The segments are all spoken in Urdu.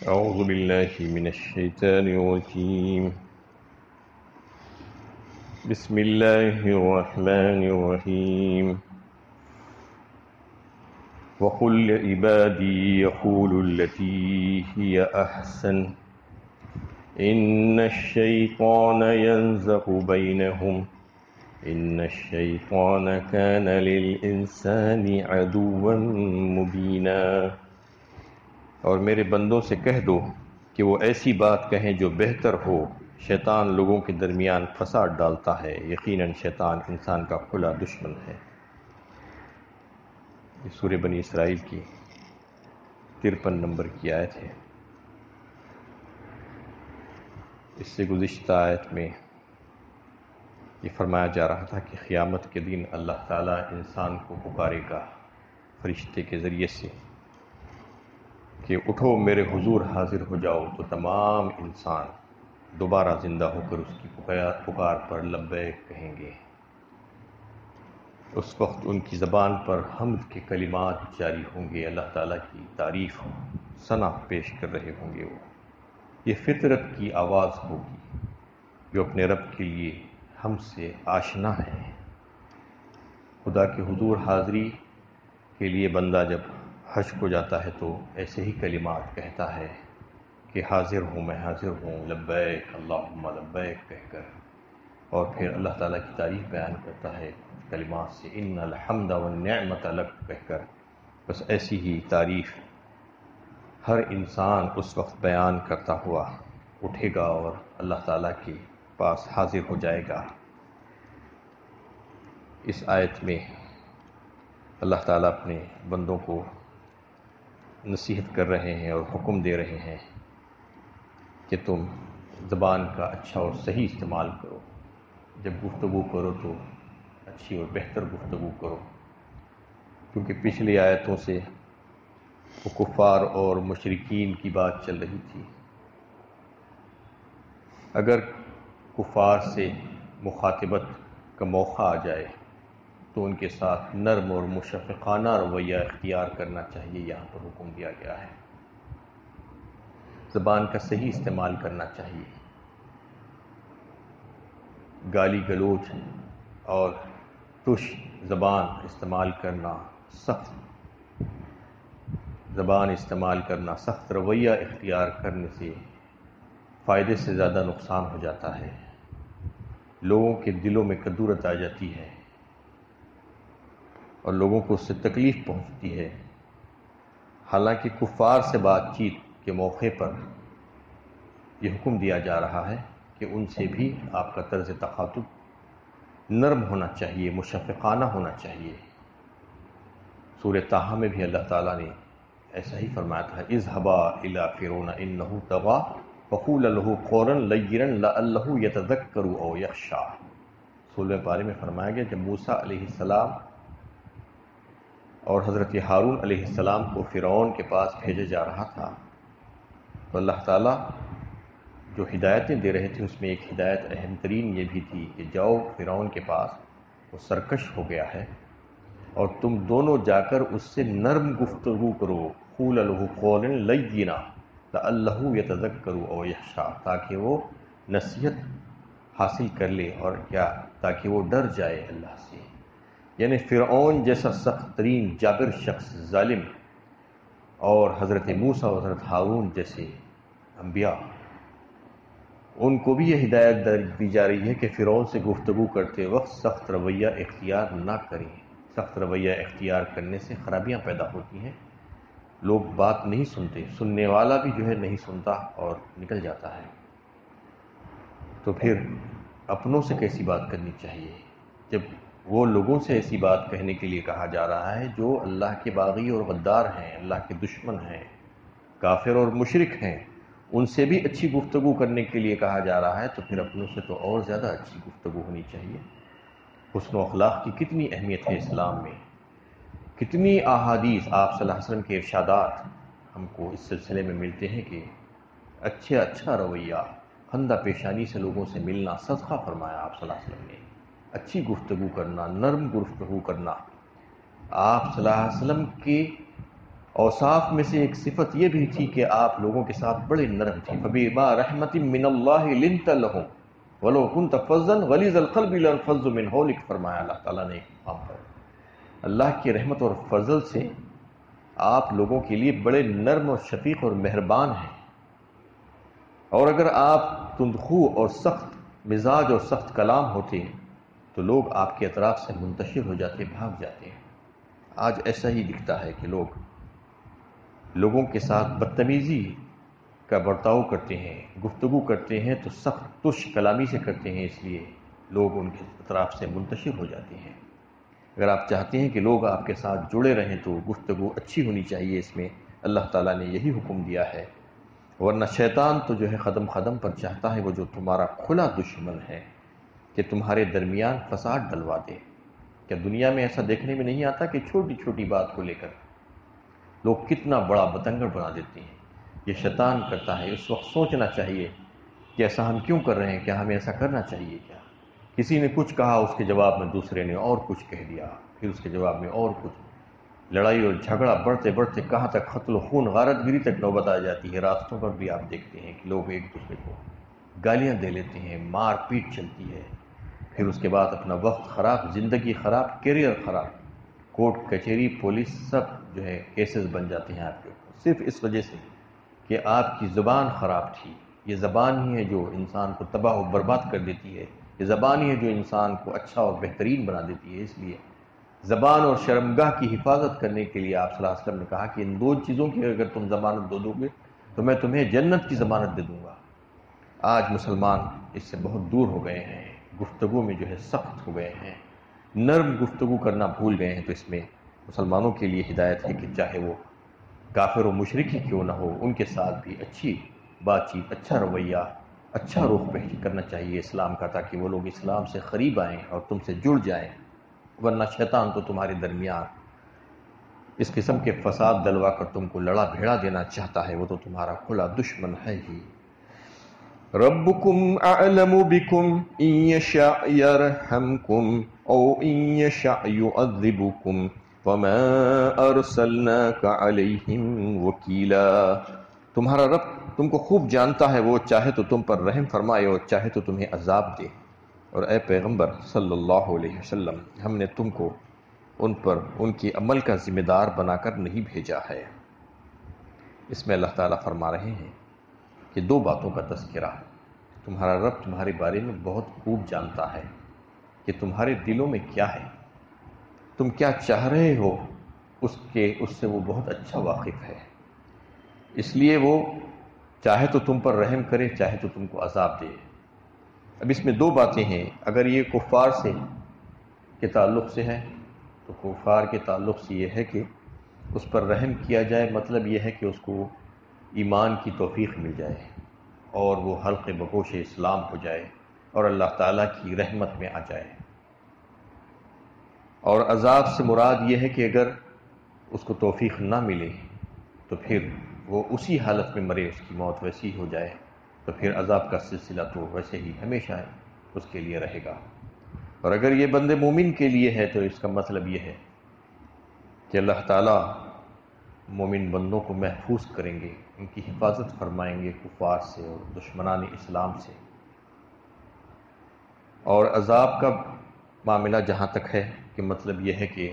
أعوذ بالله من الشيطان الرجيم بسم الله الرحمن الرحيم وقل لعبادي يقولوا التي هي أحسن إن الشيطان ينزغ بينهم إن الشيطان كان للإنسان عدوا مبينا۔ اور میرے بندوں سے کہہ دو کہ وہ ایسی بات کہیں جو بہتر ہو، شیطان لوگوں کے درمیان فساد ڈالتا ہے، یقیناً شیطان انسان کا کھلا دشمن ہے۔ یہ سورہ بنی اسرائیل کی 53 نمبر کی آیت ہے۔ اس سے گزشتہ آیت میں یہ فرمایا جا رہا تھا کہ قیامت کے دن اللہ تعالیٰ انسان کو پکارے گا فرشتے کے ذریعے سے کہ اٹھو میرے حضور حاضر ہو جاؤ، تو تمام انسان دوبارہ زندہ ہو کر اس کی پکار پر لبیک کہیں گے۔ اس وقت ان کی زبان پر حمد کے کلمات جاری ہوں گے، اللہ تعالیٰ کی تعریف ثنا پیش کر رہے ہوں گے۔ وہ یہ فطرت کی آواز ہوگی جو اپنے رب کے لیے ہم سے آشنا ہے۔ خدا کے حضور حاضری کے لیے بندہ جب حج کو جاتا ہے تو ایسے ہی کلمات کہتا ہے کہ حاضر ہوں، میں حاضر ہوں، لبیک اللہم لبیک کہہ کر، اور پھر اللہ تعالیٰ کی تعریف بیان کرتا ہے کلمات سے، ان الحمد والنعمت لک کہہ کر۔ بس ایسی ہی تعریف ہر انسان اس وقت بیان کرتا ہوا اٹھے گا اور اللہ تعالیٰ کے پاس حاضر ہو جائے گا۔ اس آیت میں اللہ تعالیٰ اپنے بندوں کو نصیحت کر رہے ہیں اور حکم دے رہے ہیں کہ تم زبان کا اچھا اور صحیح استعمال کرو، جب گفتگو کرو تو اچھی اور بہتر گفتگو کرو، کیونکہ پچھلی آیتوں سے وہ کفار اور مشرکین کی بات چل رہی تھی۔ اگر کفار سے مخاطبت کا موقع آ جائے تو ان کے ساتھ نرم اور مشفقانہ رویہ اختیار کرنا چاہیے، یہاں پر حکم دیا گیا ہے۔ زبان کا صحیح استعمال کرنا چاہیے، گالی گلوچ اور تش زبان استعمال کرنا، سخت زبان استعمال کرنا، سخت رویہ اختیار کرنے سے فائدے سے زیادہ نقصان ہو جاتا ہے، لوگوں کے دلوں میں کدورت آ جاتی ہے اور لوگوں کو اس سے تکلیف پہنچتی ہے۔ حالانکہ کفار سے بات چیت کے موقع پر یہ حکم دیا جا رہا ہے کہ ان سے بھی آپ کا طرز تخاطب نرم ہونا چاہیے، مشفقانہ ہونا چاہیے۔ سورہ طٰہٰ میں بھی اللہ تعالیٰ نے ایسا ہی فرمایا تھا، اذهبا الى فرعون انه طغى فقولا له قولا لینا لعلہ یتذکر او یخشی۔ 16 پارے میں فرمایا گیا جب موسیٰ علیہ السلام اور حضرت ہارون علیہ السلام کو فرعون کے پاس بھیجا جا رہا تھا تو اللہ تعالیٰ جو ہدایتیں دے رہے تھے اس میں ایک ہدایت اہم ترین یہ بھی تھی کہ جاؤ فرعون کے پاس، وہ سرکش ہو گیا ہے، اور تم دونوں جا کر اس سے نرم گفتگو کرو، قول له قولا لینا لعلہ یتذکر او یخشی، تاکہ وہ نصیحت حاصل کر لے اور کیا، تاکہ وہ ڈر جائے اللہ سے۔ یعنی فرعون جیسا سخت ترین جابر شخص، ظالم، اور حضرت موسیٰ اور حضرت ہارون جیسے انبیاء، ان کو بھی یہ ہدایت دی جا رہی ہے کہ فرعون سے گفتگو کرتے وقت سخت رویہ اختیار نہ کریں۔ سخت رویہ اختیار کرنے سے خرابیاں پیدا ہوتی ہیں، لوگ بات نہیں سنتے، سننے والا بھی جو ہے نہیں سنتا اور نکل جاتا ہے۔ تو پھر اپنوں سے کیسی بات کرنی چاہیے جب وہ لوگوں سے ایسی بات کہنے کے لیے کہا جا رہا ہے جو اللہ کے باغی اور غدار ہیں، اللہ کے دشمن ہیں، کافر اور مشرک ہیں، ان سے بھی اچھی گفتگو کرنے کے لیے کہا جا رہا ہے، تو پھر اپنوں سے تو اور زیادہ اچھی گفتگو ہونی چاہیے۔ حسن و اخلاق کی کتنی اہمیت ہے اسلام میں، کتنی احادیث، آپ صلی اللہ علیہ وسلم کے ارشادات ہم کو اس سلسلے میں ملتے ہیں کہ اچھا رویہ، خندہ پیشانی سے لوگوں سے ملنا صدقہ فرمایا آپ صلی اللہ علیہ وسلم نے، اچھی گفتگو کرنا، نرم گفتگو کرنا۔ آپ صلی اللہ علیہ وسلم کے اوصاف میں سے ایک صفت یہ بھی تھی کہ آپ لوگوں کے ساتھ بڑے نرم تھے. فَبِمَا رَحْمَةٍ مِّنَ اللَّهِ لِنْتَ لَهُمْ وَلَوْ كُنْتَ فَظًّا غَلِيظَ الْقَلْبِ لَانفَضُّوا مِنْ حَوْلِكَ. فرمایا اللہ تعالیٰ نے ایک مقام پر اللہ کی رحمت اور فضل سے آپ لوگوں کے لیے بڑے نرم اور شفیق اور مہربان ہیں. اور اگر آپ تندخو اور سخت مزاج اور سخت کلام ہوتے تو لوگ آپ کے اطراف سے منتشر ہو جاتے، بھاگ جاتے ہیں. آج ایسا ہی دکھتا ہے کہ لوگوں کے ساتھ بدتمیزی کا برتاؤ کرتے ہیں، گفتگو کرتے ہیں تو سخت تش کلامی سے کرتے ہیں، اس لیے لوگ ان کے اطراف سے منتشر ہو جاتے ہیں. اگر آپ چاہتے ہیں کہ لوگ آپ کے ساتھ جڑے رہیں تو گفتگو اچھی ہونی چاہیے. اس میں اللہ تعالیٰ نے یہی حکم دیا ہے. ورنہ شیطان تو جو ہے قدم قدم پر چاہتا ہے وہ جو تمہارا کھلا دشمن ہے کہ تمہارے درمیان فساد ڈلوا دے. کیا دنیا میں ایسا دیکھنے میں نہیں آتا کہ چھوٹی چھوٹی بات کو لے کر لوگ کتنا بڑا بتنگڑ بنا دیتے ہیں؟ یہ شیطان کرتا ہے. اس وقت سوچنا چاہیے کہ ایسا ہم کیوں کر رہے ہیں، کیا ہمیں ایسا کرنا چاہیے کیا؟ کسی نے کچھ کہا، اس کے جواب میں دوسرے نے اور کچھ کہہ دیا، پھر اس کے جواب میں اور کچھ. لڑائی اور جھگڑا بڑھتے بڑھتے کہاں تک قتل و خون غارت گری تک نوبت آ جاتی ہے. راستوں پر بھی آپ دیکھتے ہیں کہ لوگ ایک دوسرے کو گالیاں دے لیتے ہیں، مار پیٹ چلتی ہے. پھر اس کے بعد اپنا وقت خراب، زندگی خراب، کیریئر خراب، کورٹ کچہری پولیس سب جو ہے کیسز بن جاتے ہیں آپ کے اوپر، صرف اس وجہ سے کہ آپ کی زبان خراب تھی. یہ زبان ہی ہے جو انسان کو تباہ و برباد کر دیتی ہے. یہ زبان ہی ہے جو انسان کو اچھا اور بہترین بنا دیتی ہے. اس لیے زبان اور شرمگاہ کی حفاظت کرنے کے لیے آپ صلی اللہ علیہ وسلم نے کہا کہ ان دو چیزوں کی اگر تم ضمانت دو گے تو میں تمہیں جنت کی ضمانت دے دوں گا. آج مسلمان اس سے بہت دور ہو گئے ہیں، گفتگو میں جو ہے سخت ہو گئے ہیں، نرم گفتگو کرنا بھول گئے ہیں. تو اس میں مسلمانوں کے لیے ہدایت ہے کہ چاہے وہ کافر و مشرک ہی کیوں نہ ہو، ان کے ساتھ بھی اچھی بات چیت، اچھا رویہ، اچھا رخ کرنا چاہیے اسلام کا، تاکہ وہ لوگ اسلام سے قریب آئیں اور تم سے جڑ جائیں. ورنہ شیطان تو تمہارے درمیان اس قسم کے فساد ڈلوا کر تم کو لڑا بھیڑا دینا چاہتا ہے. وہ تو تمہارا کھلا دشمن ہے ہی. ربکم اعلم بکم ان یشاء یرحمکم او ان یشاء یعذبکم وما ارسلناک علیہم وکیلا. تمہارا رب تم کو خوب جانتا ہے، وہ چاہے تو تم پر رحم فرمائے اور چاہے تو تمہیں عذاب دے. اور اے پیغمبر صلی اللہ علیہ وسلم، ہم نے تم کو ان پر ان کی عمل کا ذمہ دار بنا کر نہیں بھیجا ہے. اس میں اللہ تعالیٰ فرما رہے ہیں کہ دو باتوں کا تذکرہ. تمہارا رب تمہارے بارے میں بہت خوب جانتا ہے کہ تمہارے دلوں میں کیا ہے، تم کیا چاہ رہے ہو، اس سے وہ بہت اچھا واقف ہے. اس لیے وہ چاہے تو تم پر رحم کرے، چاہے تو تم کو عذاب دے. اب اس میں دو باتیں ہیں. اگر یہ کفار کے تعلق سے ہے تو کفار کے تعلق سے یہ ہے کہ اس پر رحم کیا جائے، مطلب یہ ہے کہ اس کو ایمان کی توفیق مل جائے اور وہ حلق بگوش اسلام ہو جائے اور اللہ تعالیٰ کی رحمت میں آ جائے. اور عذاب سے مراد یہ ہے کہ اگر اس کو توفیق نہ ملے تو پھر وہ اسی حالت میں مرے، اس کی موت ویسی ہو جائے تو پھر عذاب کا سلسلہ تو ویسے ہی ہمیشہ اس کے لیے رہے گا. اور اگر یہ بندے مومن کے لیے ہے تو اس کا مطلب یہ ہے کہ اللہ تعالیٰ مومن بندوں کو محفوظ کریں گے، ان کی حفاظت فرمائیں گے کفار سے اور دشمنان اسلام سے. اور عذاب کا معاملہ جہاں تک ہے کہ مطلب یہ ہے کہ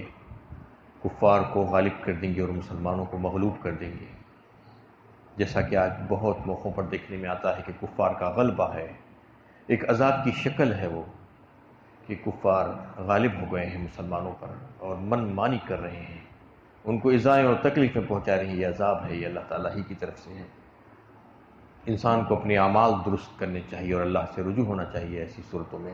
کفار کو غالب کر دیں گے اور مسلمانوں کو مغلوب کر دیں گے، جیسا کہ آج بہت موقعوں پر دیکھنے میں آتا ہے کہ کفار کا غلبہ ہے. ایک عذاب کی شکل ہے وہ کہ کفار غالب ہو گئے ہیں مسلمانوں پر اور من مانی کر رہے ہیں، ان کو ایذائیں اور تکلیفیں پہنچا رہے ہیں. یہ عذاب ہے، یہ اللہ تعالیٰ ہی کی طرف سے ہے. انسان کو اپنے اعمال درست کرنے چاہیے اور اللہ سے رجوع ہونا چاہیے ایسی صورتوں میں.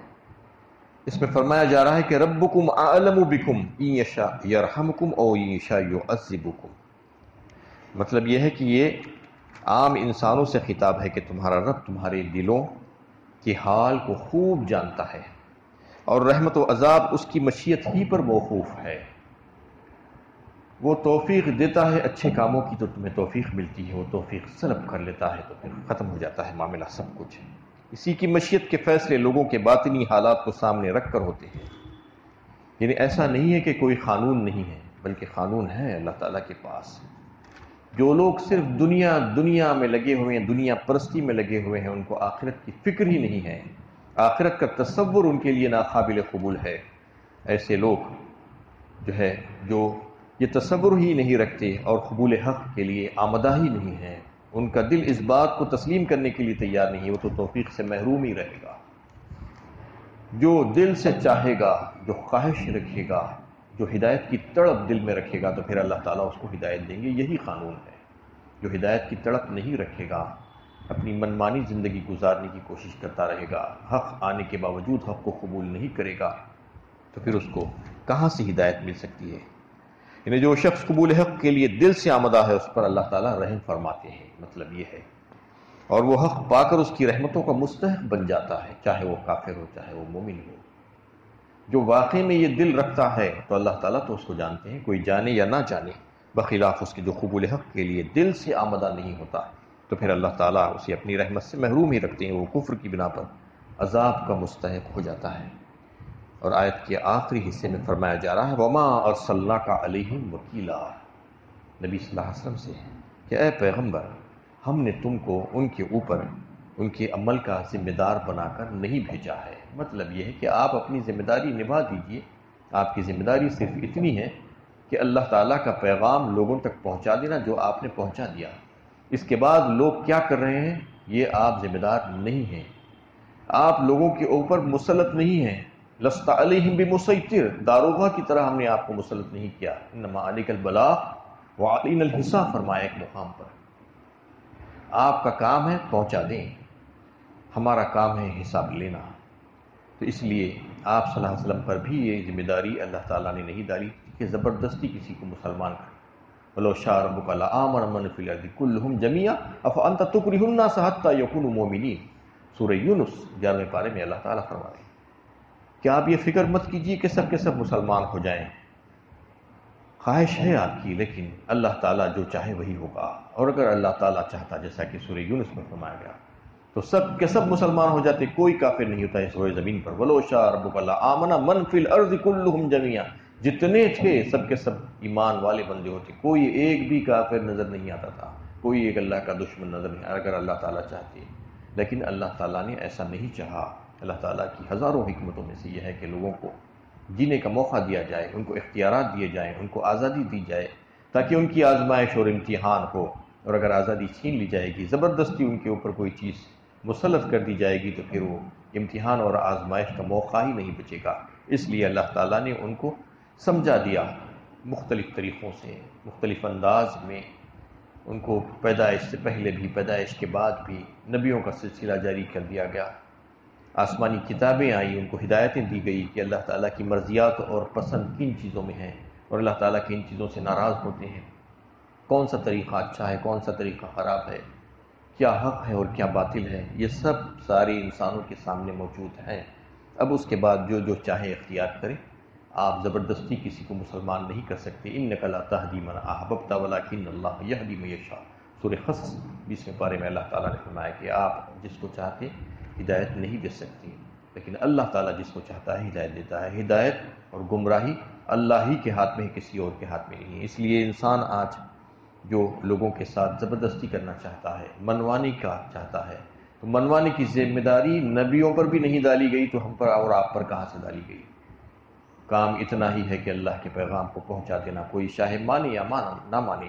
اس میں فرمایا جا رہا ہے کہ ربکم اعلم بکم ان یشاء یرحمکم او ان یشاء یعذبکم. مطلب یہ ہے کہ یہ عام انسانوں سے خطاب ہے کہ تمہارا رب تمہارے دلوں کے حال کو خوب جانتا ہے اور رحمت و عذاب اس کی مشیت ہی پر موقوف ہے. وہ توفیق دیتا ہے اچھے کاموں کی تو تمہیں توفیق ملتی ہے، وہ توفیق سلب کر لیتا ہے تو پھر ختم ہو جاتا ہے معاملہ سب کچھ. اسی کی مشیت کے فیصلے لوگوں کے باطنی حالات کو سامنے رکھ کر ہوتے ہیں. یعنی ایسا نہیں ہے کہ کوئی قانون نہیں ہے، بلکہ قانون ہے اللہ تعالیٰ کے پاس. جو لوگ صرف دنیا میں لگے ہوئے ہیں، دنیا پرستی میں لگے ہوئے ہیں، ان کو آخرت کی فکر ہی نہیں ہے، آخرت کا تصور ان کے لیے ناقابل قبول ہے، ایسے لوگ جو یہ تصور ہی نہیں رکھتے اور قبول حق کے لیے آمدہ ہی نہیں ہیں، ان کا دل اس بات کو تسلیم کرنے کے لیے تیار نہیں ہے، وہ تو توفیق سے محروم ہی رہے گا۔ جو دل سے چاہے گا، جو خواہش رکھے گا، جو ہدایت کی تڑپ دل میں رکھے گا، تو پھر اللہ تعالیٰ اس کو ہدایت دیں گے۔ یہی قانون ہے۔ جو ہدایت کی تڑپ نہیں رکھے گا، اپنی منمانی زندگی گزارنے کی کوشش کرتا رہے گا، حق آنے کے باوجود حق کو قبول نہیں کرے گا، تو پھر اس کو کہاں سے ہدایت مل سکتی ہے؟ یعنی جو شخص قبول حق کے لیے دل سے آمدہ ہے، اس پر اللہ تعالیٰ رحم فرماتے ہیں، مطلب یہ ہے، اور وہ حق پا کر اس کی رحمتوں کا مستحق بن جاتا ہے، چاہے وہ کافر ہو، چاہے وہ مومن ہو۔ جو واقعی میں یہ دل رکھتا ہے تو اللہ تعالیٰ تو اس کو جانتے ہیں، کوئی جانے یا نہ جانے، بخلاف اس کے جو قبول حق کے لیے دل سے آمدہ نہیں ہوتا، تو پھر اللہ تعالیٰ اسے اپنی رحمت سے محروم ہی رکھتے ہیں، وہ کفر کی بنا پر عذاب کا مستحق ہو جاتا ہے۔ اور آیت کے آخری حصے میں فرمایا جا رہا ہے وَمَا أَرْسَلْنَاكَ عَلَيْهِمْ وَكِيلًا، نبی صلی اللہ علیہ وسلم سے کہ اے پیغمبر، ہم نے تم کو ان کے اوپر ان کے عمل کا ذمہ دار بنا کر نہیں بھیجا ہے۔ مطلب یہ ہے کہ آپ اپنی ذمہ داری نبھا دیجئے، آپ کی ذمہ داری صرف اتنی ہے کہ اللہ تعالیٰ کا پیغام لوگوں تک پہنچا دینا، جو آپ نے پہنچا دیا۔ اس کے بعد لوگ کیا کر رہے ہیں، یہ آپ ذمہ دار نہیں ہیں، آپ لوگوں کے اوپر مسلط نہیں ہیں۔ لست علیہم بمسیطر، داروغہ کی طرح ہم نے آپ کو مسلط نہیں کیا۔ انما علیک البلاغ وعلینا الحساب، فرمایا ایک مقام پر، آپ کا کام ہے پہنچا دیں، ہمارا کام ہے حساب لینا۔ تو اس لیے آپ صلی اللہ علیہ وسلم پر بھی یہ ذمہ داری اللہ تعالیٰ نے نہیں ڈالی کہ زبردستی کسی کو مسلمان کر۔ وَلَوْ شَاءَ رَبُّكَ لَآمَنَ مَنْ فِي الْأَرْضِ كُلُّهُمْ جَمِيعًا أَفَأَنْتَ تُكْرِهُ النَّاسَ حَتَّى يَكُونُوا مُؤْمِنِينَ، سورہ یونس 11ویں پارے میں اللہ تعالیٰ فرمائے کہ آپ یہ فکر مت کیجیے کہ سب کے سب مسلمان ہو جائیں، خواہش ہے آپ کی، لیکن اللہ تعالیٰ جو چاہے وہی ہوگا، اور اگر اللہ تعالیٰ چاہتا، جیسا کہ سورہ یونس میں فرمایا گیا، تو سب کے سب مسلمان ہو جاتے، کوئی کافر نہیں ہوتا اس روئے زمین پر۔ وَلَوْ شَاءَ رَبُّكَ لَآمَنَ مَنْ فِي الْأَرْضِ كُلُّهُمْ جَمِيعًا، جتنے تھے سب کے سب ایمان والے بندے ہوتے، کوئی ایک بھی کافر نظر نہیں آتا تھا، کوئی ایک اللہ کا دشمن نظر نہیں آتا، اگر اللہ تعالیٰ چاہتے۔ لیکن اللہ تعالیٰ نے ایسا نہیں چاہا۔ اللہ تعالیٰ کی ہزاروں حکمتوں میں سے یہ ہے کہ لوگوں کو جینے کا موقع دیا جائے، ان کو اختیارات دیے جائیں، ان کو آزادی دی جائے، تاکہ ان کی آزمائش اور امتحان ہو۔ اور اگر آزادی چھین لی جائے گی، زبردستی ان کے اوپر کوئی چیز مسلط کر دی جائے گی، تو پھر وہ امتحان اور آزمائش کا موقع ہی نہیں بچے گا۔ اس لیے اللہ تعالیٰ نے ان کو سمجھا دیا مختلف طریقوں سے، مختلف انداز میں، ان کو پیدائش سے پہلے بھی، پیدائش کے بعد بھی نبیوں کا سلسلہ جاری کر دیا گیا، آسمانی کتابیں آئیں، ان کو ہدایتیں دی گئی کہ اللہ تعالیٰ کی مرضیات اور پسند کن چیزوں میں ہیں، اور اللہ تعالیٰ کن چیزوں سے ناراض ہوتے ہیں، کون سا طریقہ اچھا ہے، کون سا طریقہ خراب ہے، کیا حق ہے اور کیا باطل ہے، یہ سب سارے انسانوں کے سامنے موجود ہیں۔ اب اس کے بعد جو چاہے اختیار کرے، آپ زبردستی کسی کو مسلمان نہیں کر سکتے۔ اِنَّكَ لَا تَهْدِي مَنْ أَحْبَبْتَ وَلَكِنَّ اللَّهَ يَهْدِي مَن يَشَاءُ، سورہ قصص 20ویں پارے میں اللہ تعالیٰ نے فرمایا کہ آپ جس کو چاہتے ہدایت نہیں دے سکتے، لیکن اللہ تعالیٰ جس کو چاہتا ہے ہدایت دیتا ہے۔ ہدایت اور گمراہی اللہ ہی کے ہاتھ میں ہے، کسی اور کے ہاتھ میں نہیں ہے۔ اس لیے انسان آج جو لوگوں کے ساتھ زبردستی کرنا چاہتا ہے، منوانے کا چاہتا ہے، تو منوانے کی ذمہ داری نبیوں پر بھی نہیں ڈالی گئی، تو ہم پر اور آپ پر کہاں سے ڈالی گئی؟ کام اتنا ہی ہے کہ اللہ کے پیغام کو پہنچا دینا، کوئی چاہے مانے یا نہ مانے،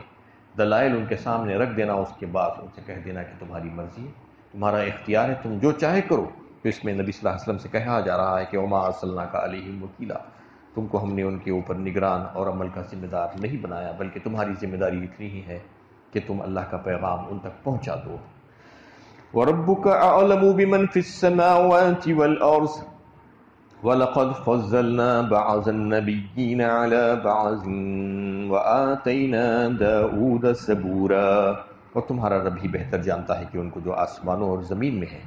دلائل ان کے سامنے رکھ دینا، اس کے بعد ان سے کہہ دینا کہ تمہاری مرضی ہے، تمہارا اختیار ہے، تم جو چاہے کرو۔ تو اس میں نبی صلی اللہ علیہ وسلم سے کہا جا رہا ہے کہ وَمَا أَرْسَلْنَاكَ عَلَيْهِمْ وَكِيلًا، تم کو ہم نے ان کے اوپر نگران اور عمل کا ذمہ دار نہیں بنایا، بلکہ تمہاری ذمہ داری اتنی ہی ہے کہ تم اللہ کا پیغام ان تک پہنچا دو۔ وَرَبُّكَ أَعْلَمُ بِمَنْ فِي السَّمَاوَاتِ وَالْأَرْضِ وَلَقَدْ فَضَّلْنَا بَعْضَ النَّبِيِّينَ عَلَى بَعْضٍ وَآتَيْنَا دَاوُودَ زَبُورًا، اور تمہارا رب ہی بہتر جانتا ہے کہ ان کو جو آسمانوں اور زمین میں ہے،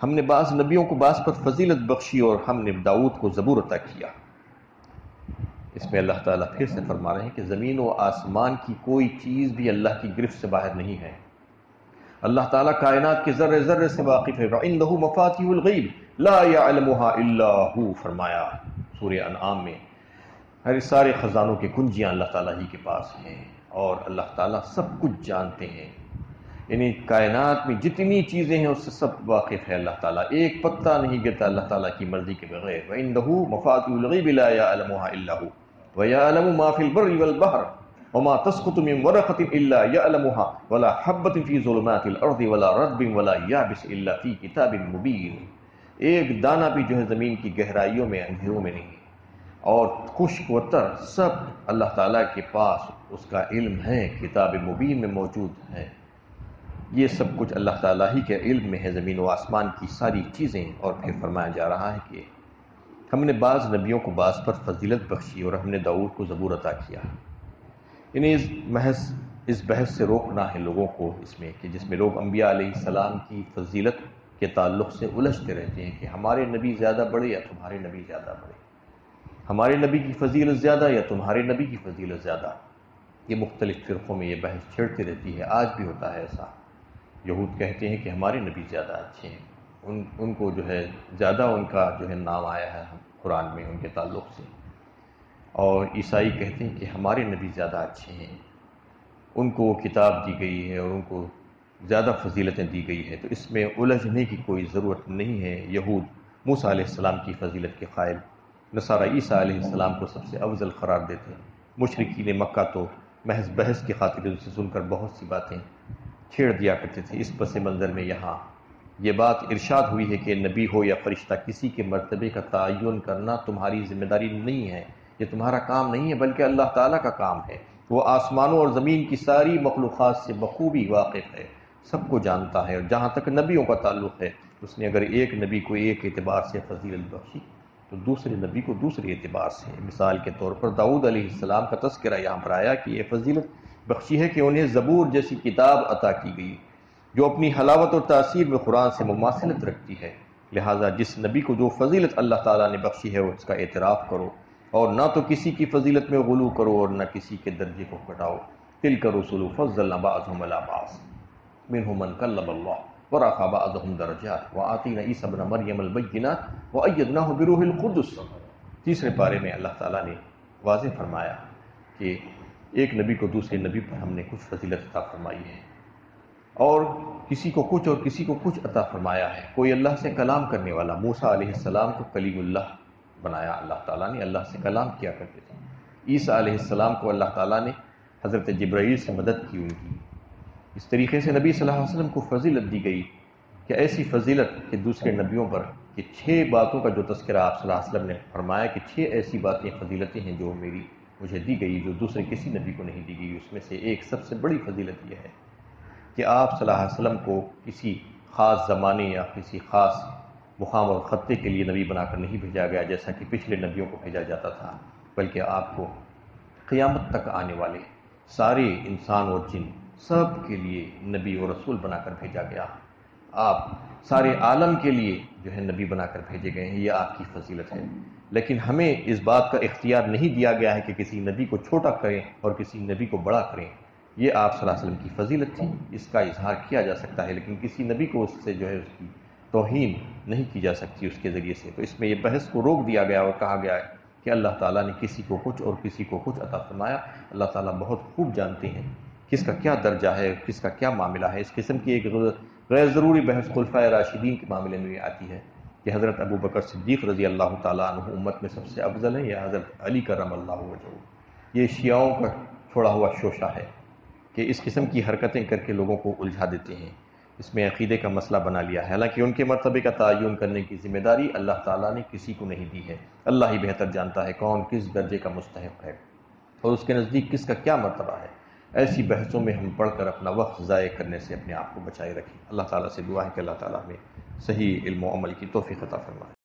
ہم نے بعض نبیوں کو بعض پر فضیلت بخشی، اور ہم نے داؤد کو زبور عطا کیا۔ اس میں اللہ تعالیٰ پھر سے فرما رہے ہیں کہ زمین و آسمان کی کوئی چیز بھی اللہ کی گرفت سے باہر نہیں ہے۔ اللہ تعالیٰ کائنات کے ذرے ذرے سے واقف ہے۔ وَعِندَهُ مَفَاتِحُ الْغَيْبِ لَا يَعْلَمُهَا إِلَّا هُوَ، فرمایا سورہ انعام میں، سارے خزانوں کے کنجیاں اللہ تعالیٰ ہی کے پاس ہیں، اور اللہ تعالیٰ سب کچھ جانتے ہیں، یعنی کائنات میں جتنی چیزیں ہیں اس سے سب واقف ہے اللہ تعالیٰ، ایک پتہ نہیں گرتا اللہ تعالیٰ کی مرضی کے بغیر۔ وَإِنَّهُ مَفَاتِحُ الْغَيْبِ لَا يَعْلَمُهَا إِلَّا هُوَ وَيَعْلَمُ مَا فِي الْبَرِّ وَالْبَحْرِ وَمَا تَسْقُطُ مِنْ وَرَقَةٍ إِلَّا يَعْلَمُهَا وَلَا حَبَّةٍ فِي ظُلُمَاتِ الْأَرْضِ وَلَا رَطْبٍ وَلَا يَابِسٍ إِلَّا فِي كِتَابٍ مُبِينٍ۔ ایک دانہ بھی جو ہے زمین کی گہرائیوں میں، اندھیروں میں نہیں، اور خشک و تر سب اللہ تعالیٰ کے پاس اس کا علم ہے، کتاب مبین میں موجود ہے۔ یہ سب کچھ اللہ تعالیٰ ہی کے علم میں ہے، زمین و آسمان کی ساری چیزیں۔ اور پھر فرمایا جا رہا ہے کہ ہم نے بعض نبیوں کو بعض پر فضیلت بخشی اور ہم نے داؤد کو زبور عطا کیا۔ انہیں اس بحث سے روکنا ہے لوگوں کو، اس میں کہ جس میں لوگ انبیاء علیہ السلام کی فضیلت کے تعلق سے الجھتے رہتے ہیں کہ ہمارے نبی زیادہ بڑے یا تمہارے نبی زیادہ بڑے، ہمارے نبی کی فضیلت زیادہ یا تمہارے نبی کی فضیلت زیادہ۔ یہ مختلف فرقوں میں یہ بحث چھڑتی رہتی ہے، آج بھی ہوتا ہے ایسا۔ یہود کہتے ہیں کہ ہمارے نبی زیادہ اچھے ہیں، ان کو جو ہے زیادہ ان کا جو ہے نام آیا ہے قرآن میں ان کے تعلق سے، اور عیسائی کہتے ہیں کہ ہمارے نبی زیادہ اچھے ہیں، ان کو وہ کتاب دی گئی ہے اور ان کو زیادہ فضیلتیں دی گئی ہے۔ تو اس میں الجھنے کی کوئی ضرورت نہیں ہے۔ یہود موسیٰ علیہ السلام کی فضیلت کے قائل، نصارہ عیسیٰ علیہ السلام کو سب سے افضل قرار دیتے ہیں، مشرکین مکہ تو محض بحث کی خاطر ان سے سن کر بہت سی باتیں چھیڑ دیا کرتے تھے۔ اس پس منظر میں یہاں یہ بات ارشاد ہوئی ہے کہ نبی ہو یا فرشتہ، کسی کے مرتبے کا تعین کرنا تمہاری ذمہ داری نہیں ہے، یہ تمہارا کام نہیں ہے، بلکہ اللہ تعالیٰ کا کام ہے۔ وہ آسمانوں اور زمین کی ساری مخلوقات سے بخوبی واقف ہے، سب کو جانتا ہے۔ اور جہاں تک نبیوں کا تعلق ہے، اس نے اگر ایک نبی کو ایک اعتبار سے فضیلت بخشی تو دوسرے نبی کو دوسرے اعتبار سے۔ مثال کے طور پر داؤد علیہ السلام کا تذکرہ یہاں پر آیا کہ یہ فضیلت بخشی ہے کہ انہیں زبور جیسی کتاب عطا کی گئی جو اپنی حلاوت اور تاثیر میں قرآن سے مماثلت رکھتی ہے۔ لہٰذا جس نبی کو جو فضیلت اللہ تعالیٰ نے بخشی ہے اس کا اعتراف کرو، اور نہ تو کسی کی فضیلت میں غلو کرو اور نہ کسی کے درجے کو گھٹاؤ۔ تلک الرسل فضلنا بعضهم على بعض منهم من کلم اللہ ورفع بعضهم درجات وآتینا عیسی ابن مریم البینات وأیدناہ بروح القدس۔ تیسرے پارے میں اللہ تعالیٰ نے واضح فرمایا کہ ایک نبی کو دوسرے نبی پر ہم نے کچھ فضیلت عطا فرمائی ہے، اور کسی کو کچھ اور کسی کو کچھ عطا فرمایا ہے۔ کوئی اللہ سے کلام کرنے والا، موسیٰ علیہ السلام کو کلیم اللہ بنایا اللہ تعالیٰ نے، اللہ سے کلام کیا کرتے تھے۔ عیسیٰ علیہ السلام کو اللہ تعالیٰ نے حضرت جبرائیل سے مدد کی ان کی۔ اس طریقے سے نبی صلی اللہ علیہ وسلم کو فضیلت دی گئی کہ ایسی فضیلت کہ دوسرے نبیوں پر کہ 6 باتوں کا جو تذکرہ آپ صلی اللہ علیہ وسلم نے فرمایا کہ 6 ایسی باتیں فضیلتیں ہیں جو مجھے دی گئی، جو دوسرے کسی نبی کو نہیں دی گئی۔ اس میں سے ایک سب سے بڑی فضیلت یہ ہے کہ آپ صلی اللہ علیہ وسلم کو کسی خاص زمانے یا کسی خاص مقام اور خطے کے لیے نبی بنا کر نہیں بھیجا گیا جیسا کہ پچھلے نبیوں کو بھیجا جاتا تھا، بلکہ آپ کو قیامت تک آنے والے سارے انسان اور جن سب کے لیے نبی اور رسول بنا کر بھیجا گیا۔ آپ سارے عالم کے لیے جو ہے نبی بنا کر بھیجے گئے ہیں، یہ آپ کی فضیلت ہے۔ لیکن ہمیں اس بات کا اختیار نہیں دیا گیا ہے کہ کسی نبی کو چھوٹا کریں اور کسی نبی کو بڑا کریں۔ یہ آپ صلی اللہ علیہ وسلم کی فضیلت تھی، اس کا اظہار کیا جا سکتا ہے، لیکن کسی نبی کو اس سے جو ہے اس کی توہین نہیں کی جا سکتی اس کے ذریعے سے۔ تو اس میں یہ بحث کو روک دیا گیا اور کہا گیا ہے کہ اللہ تعالیٰ نے کسی کو کچھ اور کسی کو کچھ عطا فرمایا۔ اللہ تعالیٰ بہت خوب جانتے ہیں کس کا کیا درجہ ہے، کس کا کیا معاملہ ہے۔ اس قسم کی ایک غیر ضروری بحث خلفائے راشدین کے معاملے میں آتی ہے کہ حضرت ابو بکر صدیق رضی اللہ تعالیٰ عنہ امت میں سب سے افضل ہیں یا حضرت علی کرم اللہ وجہہ۔ یہ شیعوں کا چھوڑا ہوا شوشہ ہے کہ اس قسم کی حرکتیں کر کے لوگوں کو الجھا دیتے ہیں، اس میں عقیدے کا مسئلہ بنا لیا ہے۔ حالانکہ ان کے مرتبے کا تعین کرنے کی ذمہ داری اللہ تعالیٰ نے کسی کو نہیں دی ہے۔ اللہ ہی بہتر جانتا ہے کون کس درجے کا مستحق ہے اور اس کے نزدیک کس کا کیا مرتبہ ہے۔ ایسی بحثوں میں ہم پڑھ کر اپنا وقت ضائع کرنے سے اپنے آپ کو بچائے رکھیں۔ اللہ تعالیٰ سے دعا ہے کہ اللہ تعالیٰ ہمیں صحیح علم و عمل کی توفیق عطا فرمائے۔